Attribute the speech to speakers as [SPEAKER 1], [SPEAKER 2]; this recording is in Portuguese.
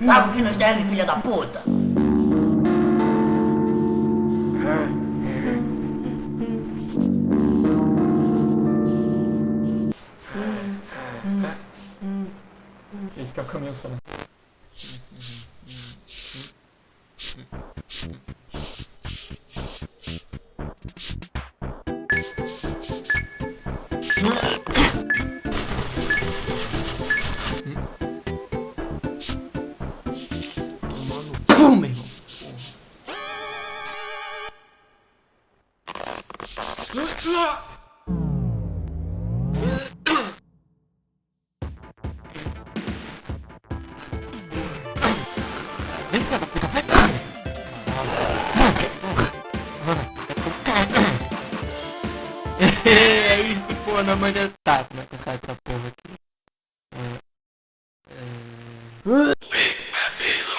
[SPEAKER 1] Paga o que nos deve, filha da puta.
[SPEAKER 2] Esse que é o caminho só.
[SPEAKER 3] Pum, meu irmão. É isso, pô, na manhã tá, como é que eu saio essa porra aqui? Big Messy